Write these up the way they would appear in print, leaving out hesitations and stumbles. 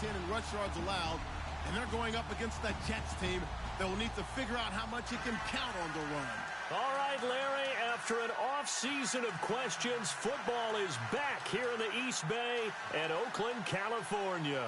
in and rush yards allowed, and they're going up against that Jets team that will need to figure out how much it can count on the run. All right, Larry, after an off-season of questions, football is back here in the East Bay at Oakland, California.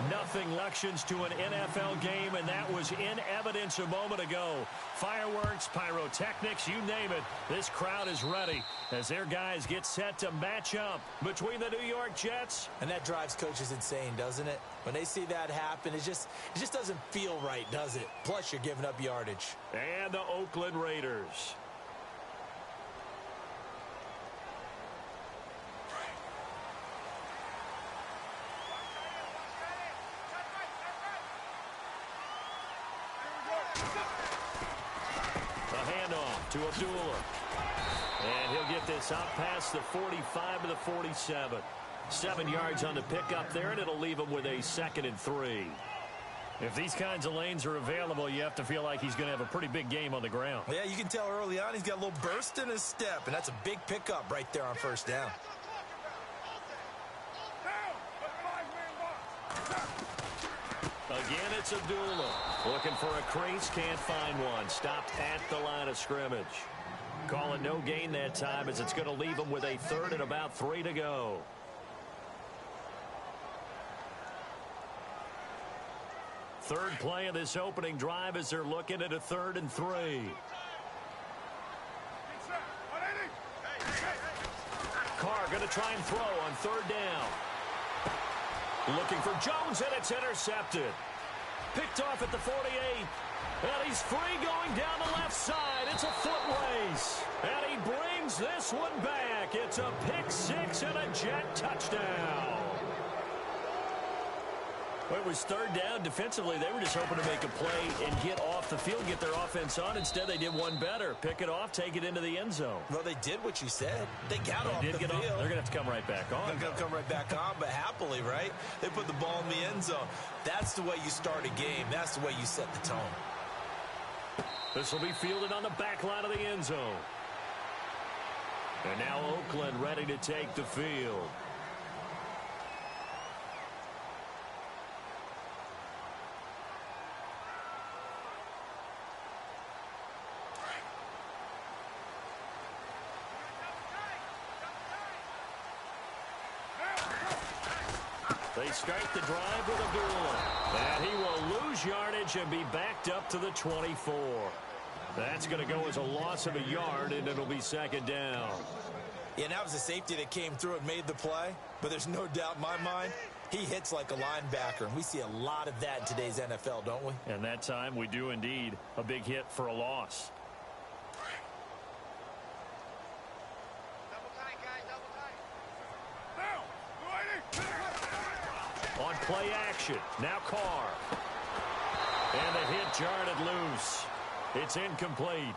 Nothing lections to an NFL game, and that was in evidence a moment ago. Fireworks, pyrotechnics, you name it. This crowd is ready as their guys get set to match up between the New York Jets. And that drives coaches insane, doesn't it? When they see that happen, it just doesn't feel right, does it? Plus, you're giving up yardage. And the Oakland Raiders. To Abdullah. And he'll get this out past the 45 to the 47. 7 yards on the pickup there, and it'll leave him with a 2nd and 3. If these kinds of lanes are available, you have to feel like he's going to have a pretty big game on the ground. Yeah, you can tell early on he's got a little burst in his step, and that's a big pickup right there on first down. Again, it's Abdullah. Looking for a crease, can't find one. Stopped at the line of scrimmage. Calling no gain that time as it's going to leave him with a 3rd and about 3 to go. Third play of this opening drive as they're looking at a 3rd and 3. Carr going to try and throw on 3rd down. Looking for Jones, and it's intercepted. Picked off at the 48. And he's free going down the left side. It's a foot race. And he brings this one back. It's a pick 6 and a Jet touchdown. Well, it was 3rd down. Defensively, they were just hoping to make a play and get off the field, get their offense on. Instead, they did one better. Pick it off, take it into the end zone. Well, they did what you said. They got off the field. They're going to have to come right back on. They're going to come right back on, but happily, right? They put the ball in the end zone. That's the way you start a game. That's the way you set the tone. This will be fielded on the back line of the end zone. And now Oakland ready to take the field. They start the drive with Abdullah. And he will lose yardage and be backed up to the 24. That's going to go as a loss of a yard, and it'll be 2nd down. Yeah, that was a safety that came through and made the play. But there's no doubt in my mind, he hits like a linebacker. And we see a lot of that in today's NFL, don't we? And that time we do indeed. A big hit for a loss. On play action, now Carr. And the hit jarred it loose. It's incomplete.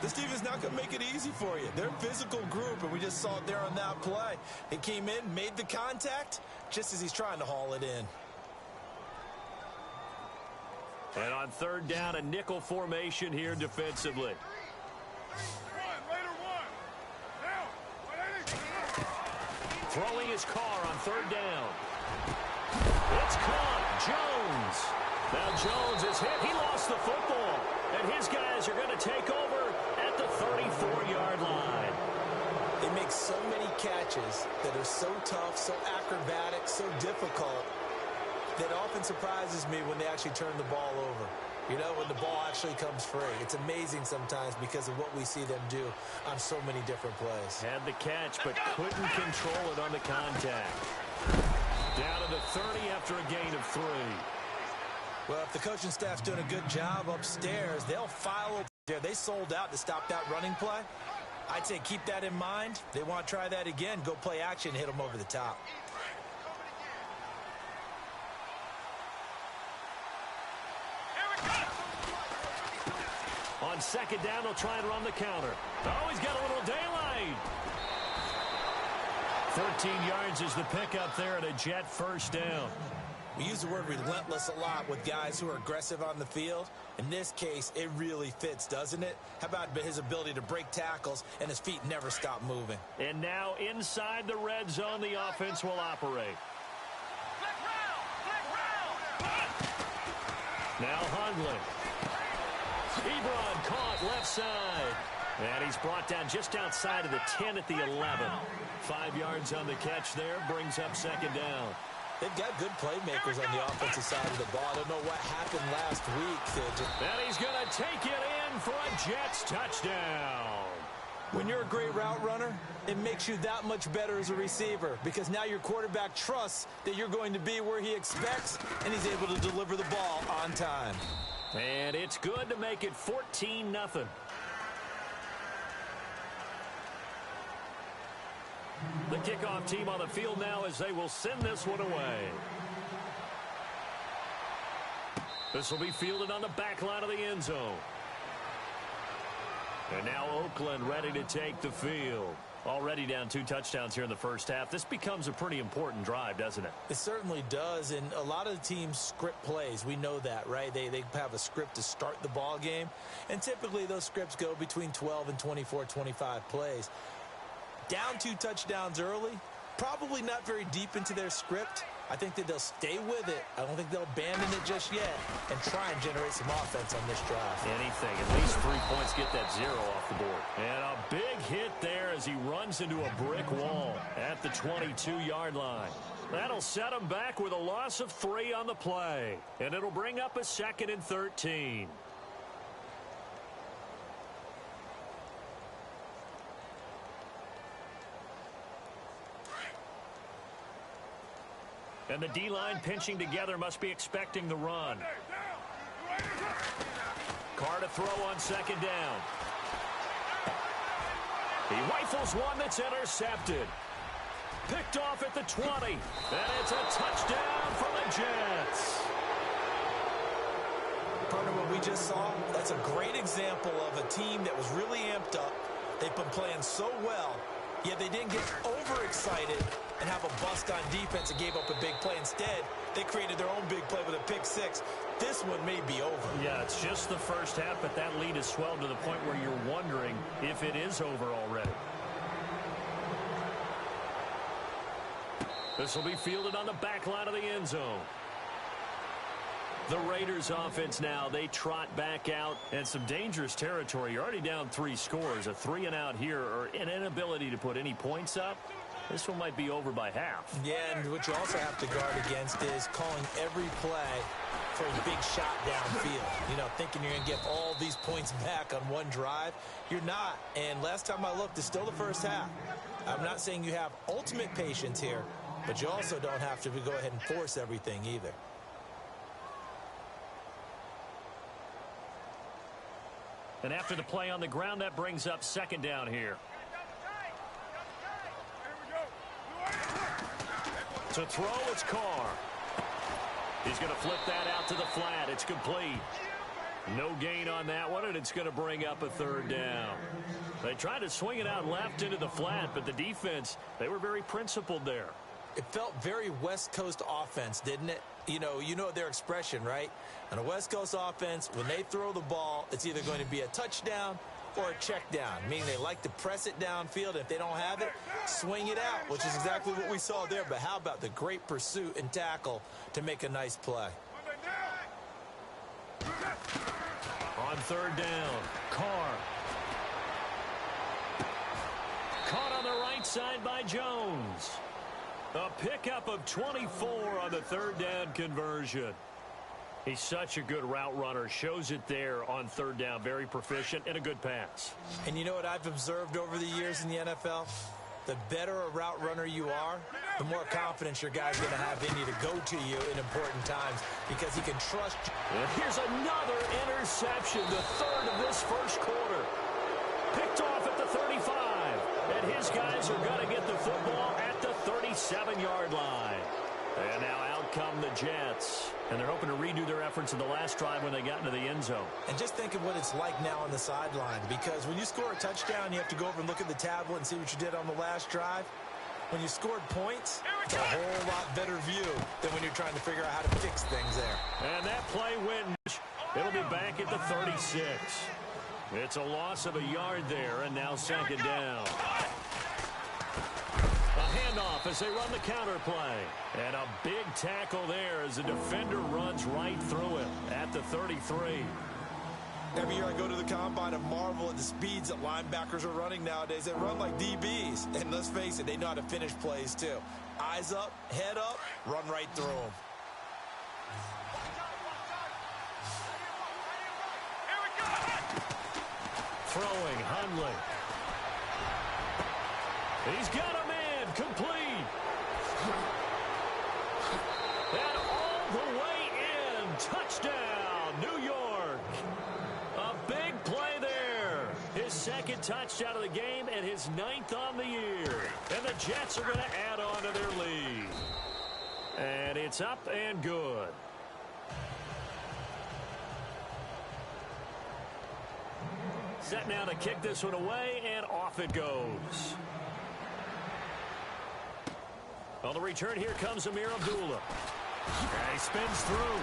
This team is not going to make it easy for you. They're a physical group, and we just saw it there on that play. He came in, made the contact, just as he's trying to haul it in. And on 3rd down, a nickel formation here defensively. Throwing his Carr on 3rd down. It's caught. Jones. Now Jones is hit. He lost the football. And his guys are going to take over at the 34-yard line. They make so many catches that are so tough, so acrobatic, so difficult, that often surprises me when they actually turn the ball over. You know, when the ball actually comes free. It's amazing sometimes because of what we see them do on so many different plays. Had the catch, but couldn't control it on the contact. Down to the 30 after a gain of 3. Well, if the coaching staff's doing a good job upstairs, they'll file up there. They sold out to stop that running play. I'd say keep that in mind. They want to try that again. Go play action, hit them over the top. On 2nd down, they'll try and run the counter. Oh, he's got a little daylight. 13 yards is the pickup there at a Jet 1st down. We use the word relentless a lot with guys who are aggressive on the field. In this case, it really fits, doesn't it? How about his ability to break tackles and his feet never stop moving? And now inside the red zone, the offense will operate. Now Hundley. Ebron caught left side. And he's brought down just outside of the 10 at the 11. 5 yards on the catch there, brings up second down. They've got good playmakers on the offensive side of the ball. I don't know what happened last week. And he's going to take it in for a Jets touchdown. When you're a great route runner, it makes you that much better as a receiver because now your quarterback trusts that you're going to be where he expects, and he's able to deliver the ball on time. And it's good to make it 14-0. The kickoff team on the field now as they will send this one away. This will be fielded on the back line of the end zone. And now Oakland ready to take the field. Already down 2 touchdowns here in the first half. This becomes a pretty important drive, doesn't it? It certainly does, and a lot of the teams script plays. We know that, right? They have a script to start the ball game, and typically those scripts go between 12 and 24, 25 plays. Down 2 touchdowns early, probably not very deep into their script. I think that they'll stay with it. I don't think they'll abandon it just yet and try and generate some offense on this drive. Anything. At least 3 points, get that 0 off the board. And a big hit there as he runs into a brick wall at the 22-yard line. That'll set him back with a loss of 3 on the play. And it'll bring up a 2nd and 13. And the D-line pinching together must be expecting the run. Carr to throw on 2nd down. He rifles one that's intercepted. Picked off at the 20. And it's a touchdown for the Jets. Partner, what we just saw, that's a great example of a team that was really amped up. They've been playing so well, yet they didn't get overexcited and have a bust on defense and gave up a big play. Instead, they created their own big play with a pick 6. This one may be over. Yeah, it's just the first half, but that lead has swelled to the point where you're wondering if it is over already. This will be fielded on the back line of the end zone. The Raiders offense now, they trot back out and some dangerous territory. You're already down 3 scores, a 3-and-out here, or an inability to put any points up. This one might be over by half. Yeah, and what you also have to guard against is calling every play for a big shot downfield. You know, thinking you're going to get all these points back on one drive. You're not. And last time I looked, it's still the first half. I'm not saying you have ultimate patience here, but you also don't have to go ahead and force everything either. And after the play on the ground, that brings up 2nd down here. To throw, it's Carr. He's going to flip that out to the flat. It's complete. No gain on that one, and it's going to bring up a 3rd down. They tried to swing it out left into the flat, but the defense, they were very principled there. It felt very West Coast offense, didn't it? You know their expression, right? On a West Coast offense, when they throw the ball, it's either going to be a touchdown or a check down, meaning they like to press it downfield. If they don't have it, swing it out, which is exactly what we saw there. But how about the great pursuit and tackle to make a nice play? On 3rd down, Carr. Caught on the right side by Jones. A pickup of 24 on the 3rd down conversion. He's such a good route runner. Shows it there on 3rd down. Very proficient and a good pass. And you know what I've observed over the years in the NFL? The better a route runner you are, the more confidence your guy's going to have in you to go to you in important times because he can trust you. And here's another interception, the 3rd of this first quarter. Picked off at the 35. And his guys are going to get the football at the 37-yard line. And now out come the Jets. And they're hoping to redo their efforts in the last drive when they got into the end zone. And just think of what it's like now on the sideline, because when you score a touchdown, you have to go over and look at the tablet and see what you did on the last drive. When you scored points, it's a whole lot better view than when you're trying to figure out how to fix things there. And that play went. It'll be back at the 36. It's a loss of a yard there, and now 2nd down. A handoff as they run the counter play. And a big tackle there as the defender runs right through him at the 33. Every year I go to the combine and marvel at the speeds that linebackers are running nowadays. They run like DBs. And let's face it, they know how to finish plays too. Eyes up, head up, run right through them. Throwing, Hundley. He's got a man, complete. And all the way in, touchdown, New York. A big play there. His second touchdown of the game and his 9th on the year. And the Jets are going to add on to their lead. And it's up and good. Set now to kick this one away, and off it goes. On the return, here comes Amir Abdullah. And he spins through.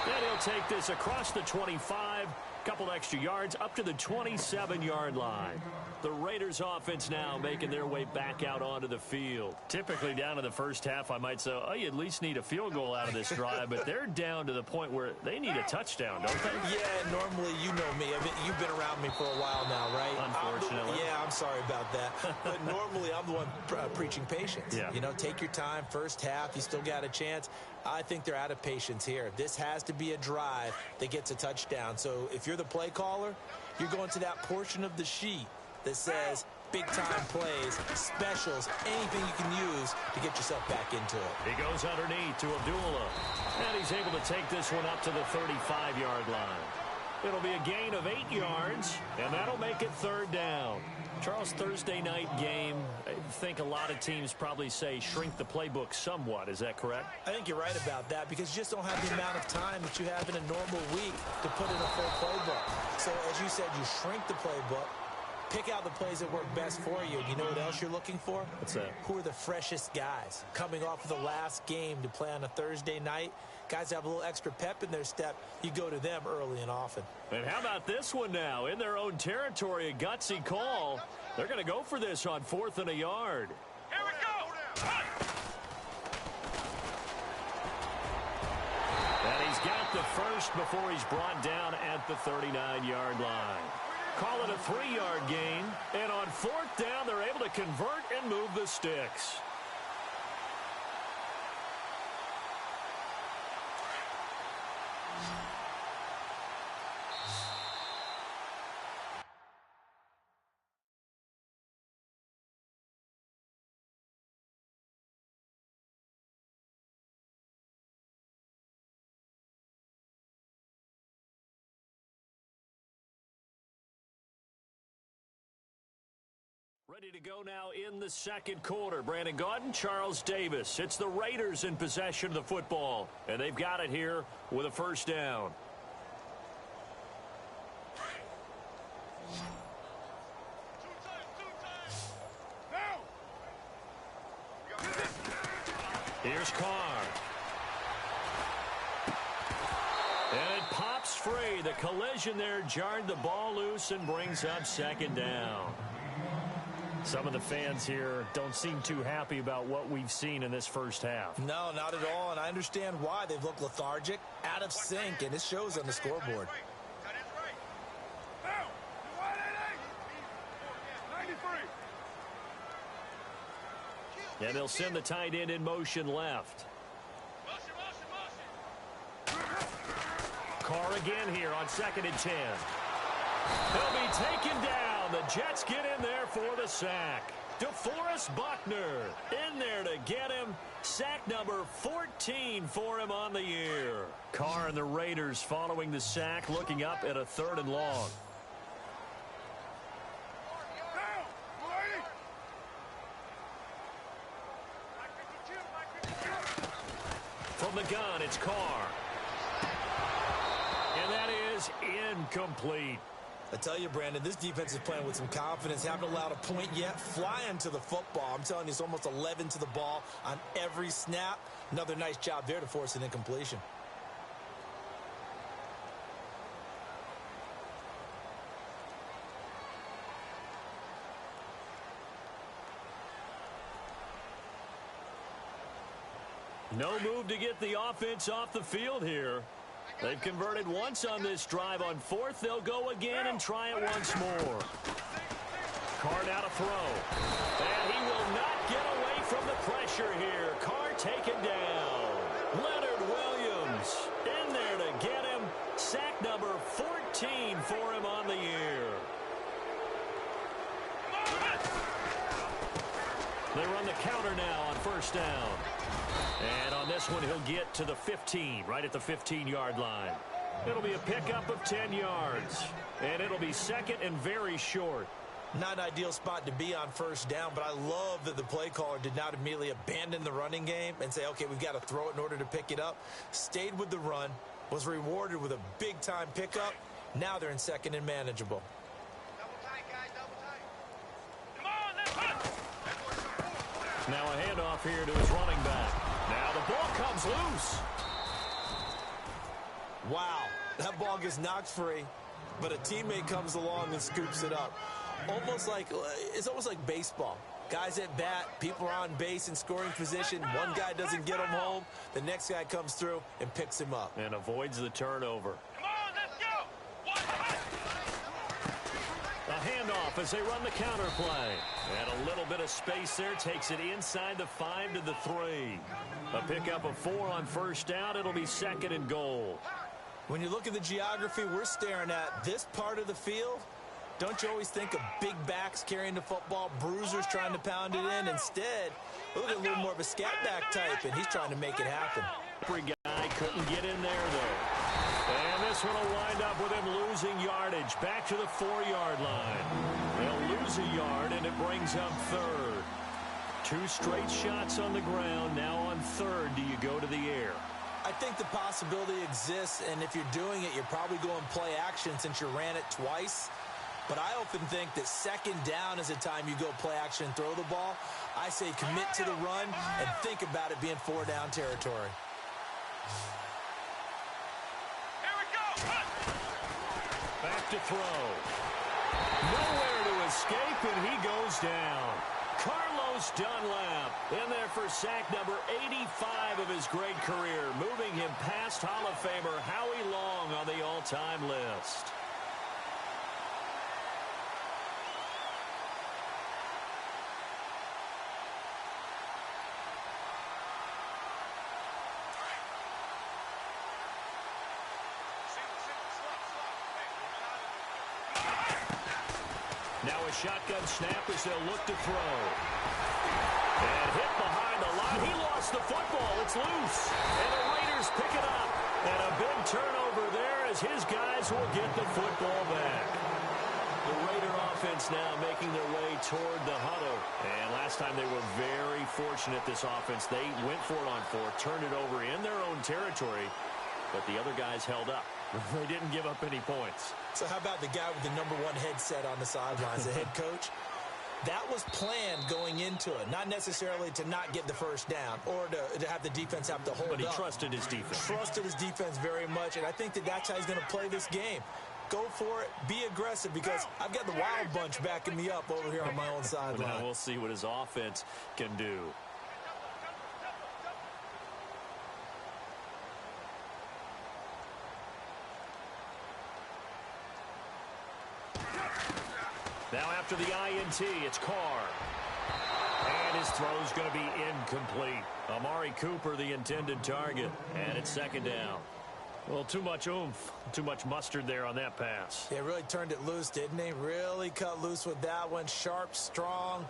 Then he'll take this across the 25. Couple extra yards up to the 27-yard line. The Raiders offense now making their way back out onto the field. Typically down in the first half, I might say, oh, you at least need a field goal out of this drive, but they're down to the point where they need a touchdown, don't they? Yeah, normally, you know me. I mean, you've been around me for a while now, right? Unfortunately. I'm sorry about that. But normally, I'm the one preaching patience. Yeah. You know, take your time. First half, you still got a chance. I think they're out of patience here. This has to be a drive that gets a touchdown. So if you're the play caller, you're going to that portion of the sheet that says big-time plays, specials, anything you can use to get yourself back into it. He goes underneath to Abdullah. And he's able to take this one up to the 35-yard line. It'll be a gain of 8 yards, and that'll make it 3rd down. Charles, Thursday night game, I think a lot of teams probably say shrink the playbook somewhat. Is that correct? I think you're right about that because you just don't have the amount of time that you have in a normal week to put in a full playbook. So, as you said, you shrink the playbook, pick out the plays that work best for you. You know what else you're looking for? What's that? Who are the freshest guys coming off of the last game to play on a Thursday night? Guys have a little extra pep in their step. You go to them early and often. And how about this one now? In their own territory, a gutsy call. They're going to go for this on 4th and a yard. Here we go! And he's got the first before he's brought down at the 39-yard line. Call it a 3-yard gain. And on 4th down, they're able to convert and move the sticks. Ready to go now in the second quarter. Brandon Gaudin, Charles Davis. It's the Raiders in possession of the football, and they've got it here with a 1st down. Here's Carr. And it pops free. The collision there jarred the ball loose and brings up 2nd down. Some of the fans here don't seem too happy about what we've seen in this first half. No, not at all, and I understand why. They've looked lethargic, out of sync, and it shows on the scoreboard. And they'll send the tight end in motion left. Carr again here on 2nd and 10. They'll be taken down. The Jets get in there for the sack. DeForest Buckner in there to get him. Sack number 14 for him on the year. Carr and the Raiders following the sack, looking up at a 3rd and long. From the gun, it's Carr. And that is incomplete. I tell you, Brandon, this defense is playing with some confidence. Haven't allowed a point yet. Flying to the football. I'm telling you, it's almost 11 to the ball on every snap. Another nice job there to force an incompletion. No move to get the offense off the field here. They've converted once on this drive. On fourth, they'll go again and try it once more. Carr now to throw. And he will not get away from the pressure here. Carr taken down. Leonard Williams in there to get him. Sack number 14 for him on the year. They run the counter now on first down. And on this one, he'll get to the 15, right at the 15-yard line. It'll be a pickup of 10 yards. And it'll be second and very short. Not an ideal spot to be on first down, but I love that the play caller did not immediately abandon the running game and say, okay, we've got to throw it in order to pick it up. Stayed with the run, was rewarded with a big-time pickup. Now they're in second and manageable. Double tight, guys, double tight. Come on, let's hunt. Now a handoff here to his running back. Now the ball comes loose. Wow, that ball gets knocked free, but a teammate comes along and scoops it up. It's almost like baseball. Guys at bat, people are on base in scoring position. One guy doesn't get him home. The next guy comes through and picks him up. And avoids the turnover. Come on, let's go. A handoff as they run the counter play. And a little bit of space there. Takes it inside the 5 to the 3. A pickup of 4 on first down. It'll be second and goal. When you look at the geography we're staring at, this part of the field, don't you always think of big backs carrying the football, bruisers trying to pound it in? Instead, look at a little more of a scat back type, and he's trying to make it happen. Every guy couldn't get in there, though. And this one will wind up with him losing yardage. Back to the 4-yard line. They'll lose a yard, and it brings up third. 2 straight shots on the ground. Now on third, do you go to the air? I think the possibility exists, and if you're doing it, you're probably going play action since you ran it twice. But I often think that second down is the time you go play action and throw the ball. I say commit to the run and think about it being 4-down territory. Here we go. Back to throw. Nowhere to escape, and he goes down. Carlos Dunlap in there for sack number 85 of his great career, moving him past Hall of Famer Howie Long on the all-time list. Now a shotgun snap as they'll look to throw. And hit behind the line. He lost the football. It's loose. And the Raiders pick it up. And a big turnover there as his guys will get the football back. The Raider offense now making their way toward the huddle. And last time they were very fortunate, this offense. They went for it on 4, turned it over in their own territory. But the other guys held up. They didn't give up any points. So how about the guy with the #1 headset on the sidelines, the head coach? That was planned going into it, not necessarily to not get the first down or to have the defense have to hold up. But he trusted his defense. Trusted his defense very much, and I think that that's how he's going to play this game. Go for it. Be aggressive, because I've got the Wild Bunch backing me up over here on my own sideline. Now we'll see what his offense can do. Now after the INT, it's Carr. And his throw's going to be incomplete. Amari Cooper, the intended target. And it's second down. Well, too much oomph, too much mustard there on that pass. Yeah, really turned it loose, didn't he? Really cut loose with that one. Sharp, strong.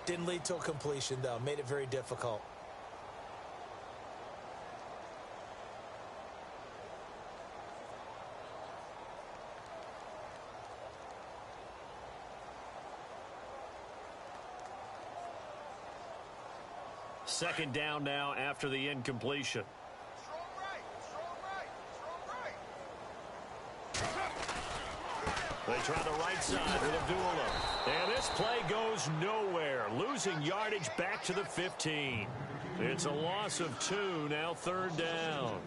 Didn't lead to a completion, though. Made it very difficult. Second down now after the incompletion. Strong right, strong right. They try the right side with Abdullah. And this play goes nowhere. Losing yardage back to the 15. It's a loss of 2, now third down.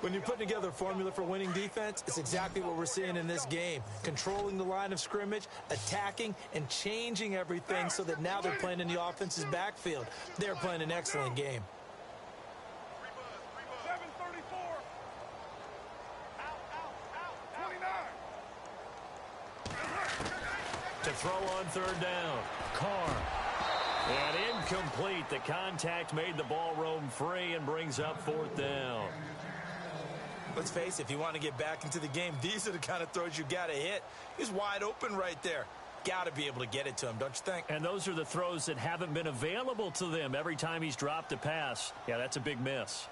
When you put together a formula for winning defense, it's exactly what we're seeing in this game. Controlling the line of scrimmage, attacking, and changing everything so that now they're playing in the offense's backfield. They're playing an excellent game. throw on third down. Carr. And incomplete. The contact made the ball roam free and brings up fourth down. Let's face it, if you want to get back into the game, these are the kind of throws you got to hit. He's wide open right there. Got to be able to get it to him, don't you think? And those are the throws that haven't been available to them every time he's dropped a pass. Yeah, that's a big miss.